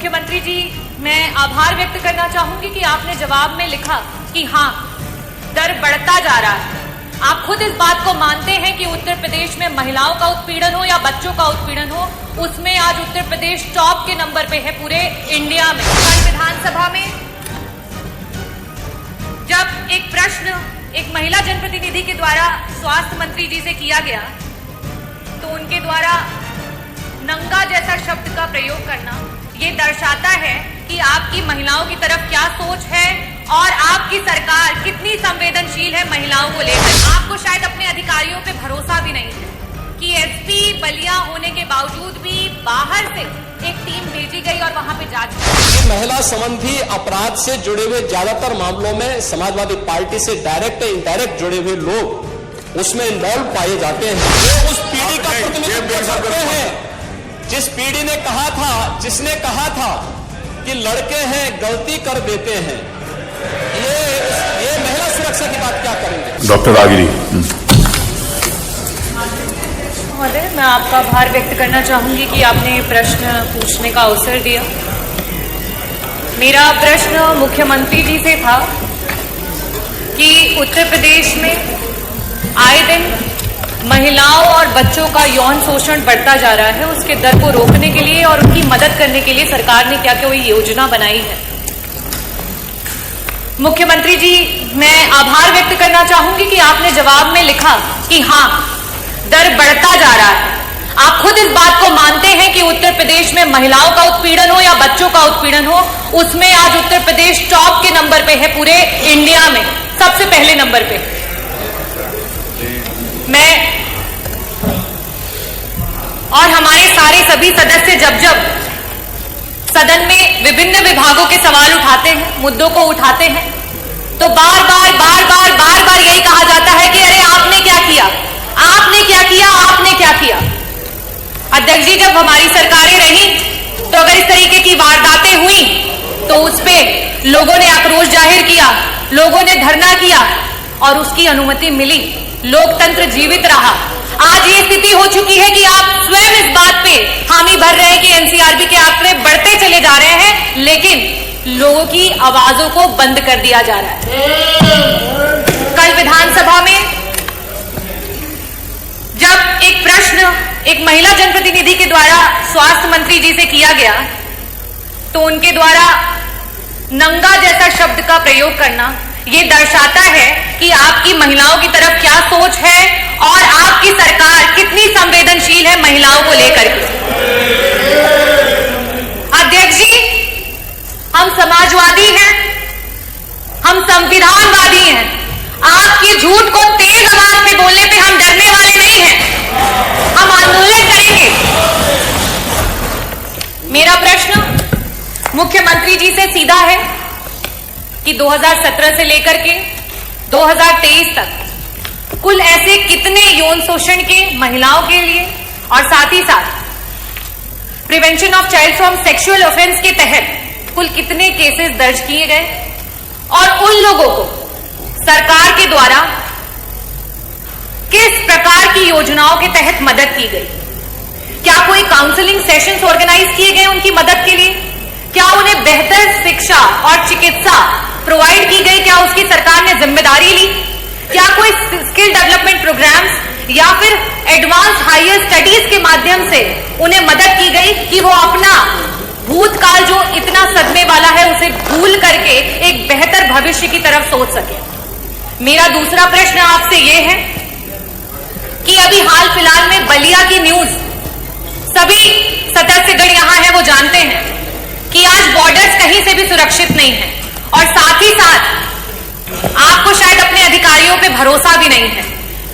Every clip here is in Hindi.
मुख्यमंत्री जी, मैं आभार व्यक्त करना चाहूंगी कि आपने जवाब में लिखा कि हाँ, दर बढ़ता जा रहा है। आप खुद इस बात को मानते हैं कि उत्तर प्रदेश में महिलाओं का उत्पीड़न हो या बच्चों का उत्पीड़न हो, उसमें आज उत्तर प्रदेश टॉप के नंबर पे है पूरे इंडिया में। कल विधानसभा में जब एक प्रश्न एक महिला जनप्रतिनिधि के द्वारा स्वास्थ्य मंत्री जी से किया गया, तो उनके द्वारा नंगा जैसा शब्द का प्रयोग करना ये दर्शाता है कि आपकी महिलाओं की तरफ क्या सोच है और आपकी सरकार कितनी संवेदनशील है महिलाओं को लेकर। आपको शायद अपने अधिकारियों पे भरोसा भी नहीं है कि एसपी बलिया होने के बावजूद भी बाहर से एक टीम भेजी गई और वहां पे जांच की। महिला संबंधी अपराध से जुड़े हुए ज्यादातर मामलों में समाजवादी पार्टी से डायरेक्ट या इनडायरेक्ट जुड़े हुए लोग उसमें इन्वॉल्व पाए जाते हैं। वो उस पीढ़ी का प्रतिनिधित्व करते हैं जिस पीढ़ी ने कहा था, जिसने कहा था कि लड़के हैं गलती कर देते हैं। ये महिला सुरक्षा की बात क्या करेंगे? डॉक्टर रागिनी। महोदय, मैं आपका आभार व्यक्त करना चाहूंगी कि आपने प्रश्न पूछने का अवसर दिया। मेरा प्रश्न मुख्यमंत्री जी से था कि उत्तर प्रदेश में आए दिन महिलाओं और बच्चों का यौन शोषण बढ़ता जा रहा है, उसके दर को रोकने के लिए और उनकी मदद करने के लिए सरकार ने क्या कोई योजना बनाई है? मुख्यमंत्री जी, मैं आभार व्यक्त करना चाहूंगी कि आपने जवाब में लिखा कि हाँ, दर बढ़ता जा रहा है। आप खुद इस बात को मानते हैं कि उत्तर प्रदेश में महिलाओं का उत्पीड़न हो या बच्चों का उत्पीड़न हो, उसमें आज उत्तर प्रदेश टॉप के नंबर पे है पूरे इंडिया में, सबसे पहले नंबर पे। मैं और हमारे सारे सभी सदस्य जब जब सदन में विभिन्न विभागों के सवाल उठाते हैं, मुद्दों को उठाते हैं, तो बार बार यही कहा जाता है कि अरे आपने क्या किया, आपने क्या किया, आपने क्या किया। अध्यक्ष जी, जब हमारी सरकारें रही तो अगर इस तरीके की वारदातें हुई तो उस पे लोगों ने आक्रोश जाहिर किया, लोगों ने धरना किया और उसकी अनुमति मिली, लोकतंत्र जीवित रहा। आज ये स्थिति हो चुकी है कि आप स्वयं इस बात पे हामी भर रहे हैं कि एनसीआरबी के आंकड़े बढ़ते चले जा रहे हैं, लेकिन लोगों की आवाजों को बंद कर दिया जा रहा है। कल विधानसभा में जब एक प्रश्न एक महिला जनप्रतिनिधि के द्वारा स्वास्थ्य मंत्री जी से किया गया, तो उनके द्वारा नंगा जैसा शब्द का प्रयोग करना ये दर्शाता है कि आपकी महिलाओं की तरफ क्या सोच है और आपकी सरकार कितनी संवेदनशील है महिलाओं को लेकर के। अध्यक्ष जी, हम समाजवादी हैं, हम संविधानवादी हैं। आपकी झूठ को तेज आवाज में बोलने पे हम डरने वाले नहीं हैं, हम आंदोलन करेंगे। मेरा प्रश्न मुख्यमंत्री जी से सीधा है कि 2017 से लेकर के 2023 तक कुल ऐसे कितने यौन शोषण के महिलाओं के लिए और साथ ही साथ prevention of child from sexual offence के तहत कुल कितने केसेस दर्ज किए गए और उन लोगों को सरकार के द्वारा किस प्रकार की योजनाओं के तहत मदद की गई? क्या कोई काउंसलिंग सेशंस ऑर्गेनाइज किए गए उनकी मदद के लिए? क्या उन्हें बेहतर शिक्षा और चिकित्सा प्रोवाइड की गई? क्या उसकी सरकार ने जिम्मेदारी ली? क्या कोई स्किल डेवलपमेंट प्रोग्राम्स या फिर एडवांस हायर स्टडीज के माध्यम से उन्हें मदद की गई कि वो अपना भूतकाल जो इतना सदमे वाला है उसे भूल करके एक बेहतर भविष्य की तरफ सोच सके? मेरा दूसरा प्रश्न आपसे यह है कि अभी हाल फिलहाल में बलिया की न्यूज सभी सदस्यगण यहां है वो जानते हैं कि आज बॉर्डर्स कहीं से भी सुरक्षित नहीं है और साथ ही साथ आपको शायद अपने अधिकारियों पे भरोसा भी नहीं है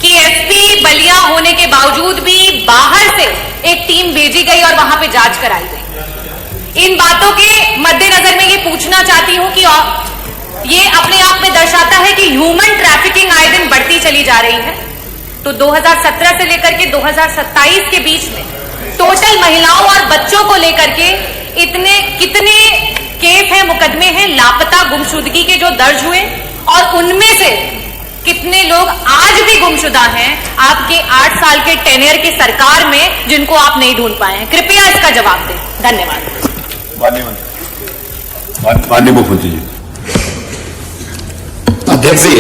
कि एसपी बलिया होने के बावजूद भी बाहर से एक टीम भेजी गई और वहां पे जांच कराई गई। इन बातों के मद्देनजर मैं ये पूछना चाहती हूं कि ये अपने आप में दर्शाता है कि ह्यूमन ट्रैफिकिंग आए दिन बढ़ती चली जा रही है। तो 2017 से लेकर के 2027 के बीच में टोटल महिलाओं और बच्चों को लेकर के कितने केस हैं, मुकदमे हैं लापता गुमशुदगी के जो दर्ज हुए और उनमें से कितने लोग आज भी गुमशुदा हैं आपके 8 साल के टेन्योर की सरकार में जिनको आप नहीं ढूंढ पाए हैं? कृपया इसका जवाब दें। धन्यवाद। माननीय मुख्यमंत्री जी। अध्यक्ष जी,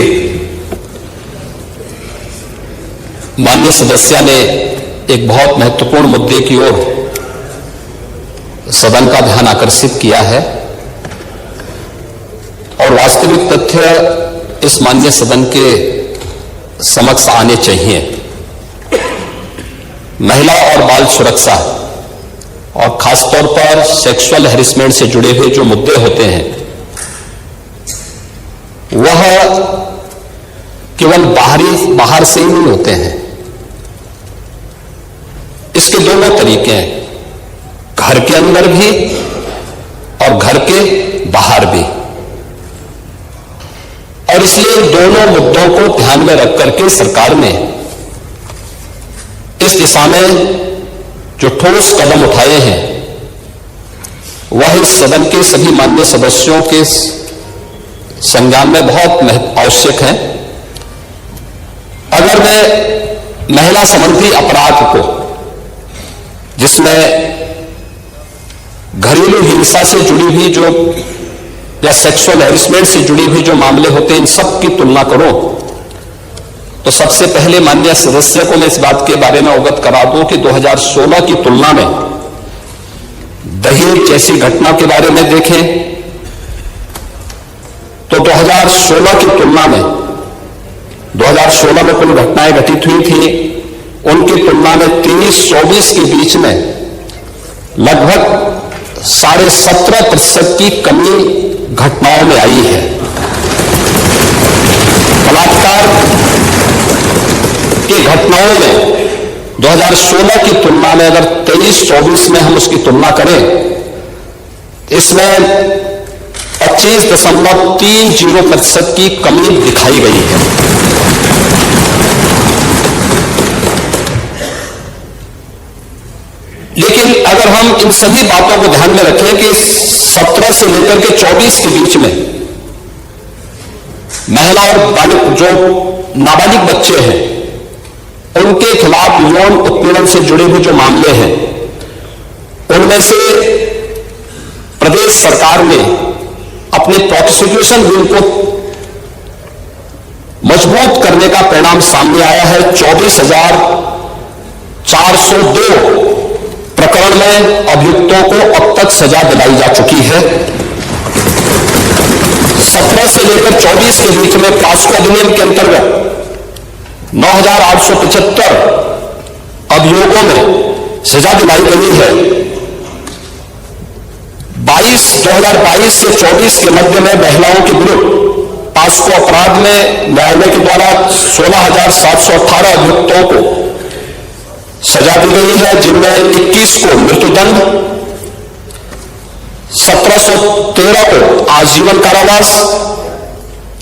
माननीय सदस्य ने एक बहुत महत्वपूर्ण मुद्दे की ओर सदन का ध्यान आकर्षित किया है और वास्तविक तथ्य इस माननीय सदन के समक्ष आने चाहिए। महिला और बाल सुरक्षा और खासतौर पर सेक्सुअल हैरेसमेंट से जुड़े हुए जो मुद्दे होते हैं वह केवल बाहर से ही नहीं होते हैं। इसके दोनों तरीके हैं, घर के अंदर भी और घर के बाहर भी। और इसलिए दोनों मुद्दों को ध्यान में रख करके सरकार ने इस दिशा में जो ठोस कदम उठाए हैं वह इस सदन के सभी माननीय सदस्यों के संज्ञान में बहुत आवश्यक है। अगर मैं महिला संबंधी अपराध को, जिसमें घरेलू हिंसा से जुड़ी हुई जो या सेक्सुअल हैरेसमेंट से जुड़ी हुई जो मामले होते हैं, इन सब की तुलना करो तो सबसे पहले माननीय सदस्य को मैं इस बात के बारे में अवगत करा दूं कि 2016 की तुलना में दहेज जैसी घटना के बारे में देखें तो 2016 की तुलना में 2016 में कुल घटनाएं घटित हुई थी, उनकी तुलना में 23-24 के बीच में लगभग 17.5% की कमी घटनाओं में आई है। बलात्कार की घटनाओं में 2016 की तुलना में अगर 23-24 में हम उसकी तुलना करें, इसमें 25.30% की कमी दिखाई गई है। लेकिन अगर हम इन सभी बातों को ध्यान में रखें कि 17 से लेकर के 24 के बीच में महिला और जो नाबालिग बच्चे हैं उनके खिलाफ यौन उत्पीड़न से जुड़े हुए जो मामले हैं, उनमें से प्रदेश सरकार ने अपने प्रोसिक्यूशन विंग को मजबूत करने का परिणाम सामने आया है। 24,402 प्रकरण में अभियुक्तों को अब तक सजा दिलाई जा चुकी है। 17 से लेकर 24 के बीच में पास्को अधिनियम के अंतर्गत 9,875 अभियोगों में सजा दिलाई गई है। 2022 से 24 के मध्य में महिलाओं के विरुद्ध पास्को अपराध में न्यायालय के द्वारा 16,718 अभियुक्तों को सजा दी गई है, जिनमें 21 को मृत्युदंड, 1713 को आजीवन कारावास,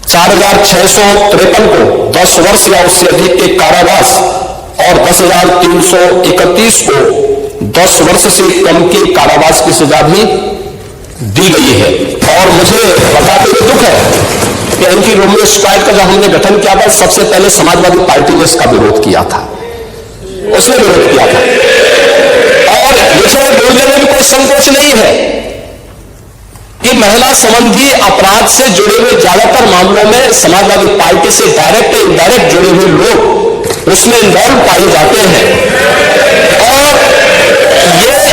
4,653 को 10 वर्ष या उससे अधिक के कारावास और 10,331 को 10 वर्ष से कम के कारावास की सजा भी दी गई है। और मुझे बताते हुए दुख है कि एंटी रोमियो शिकायत का जब हमने गठन किया था, सबसे पहले समाजवादी पार्टी ने इसका विरोध किया था, उसने विरोध किया था। और मुझे बोलने में भी कोई संकोच नहीं है कि महिला संबंधी अपराध से जुड़े हुए ज्यादातर मामलों में समाजवादी पार्टी से डायरेक्ट या इनडायरेक्ट जुड़े हुए लोग उसमें इन्वॉल्व पाए जाते हैं। और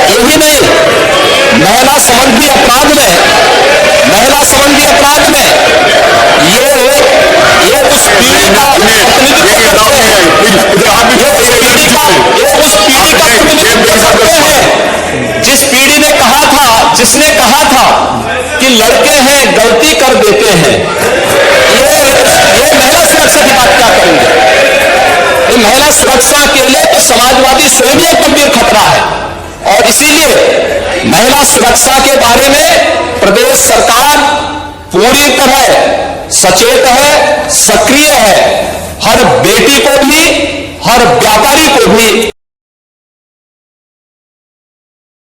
यही नहीं, महिला संबंधी अपराध में ये उस पीढ़ी का प्रतिनिधित्व करते हैं जिस पीढ़ी ने जिसने कहा था कि लड़के हैं गलती कर देते हैं। ये महिला सुरक्षा की बात क्या करेंगे? ये महिला सुरक्षा के लिए तो समाजवादी स्वयं ही एक गंभीर खतरा है। और इसीलिए महिला सुरक्षा के बारे में प्रदेश सरकार पूरी तरह सचेत है, सक्रिय है। हर बेटी को भी, हर व्यापारी को भी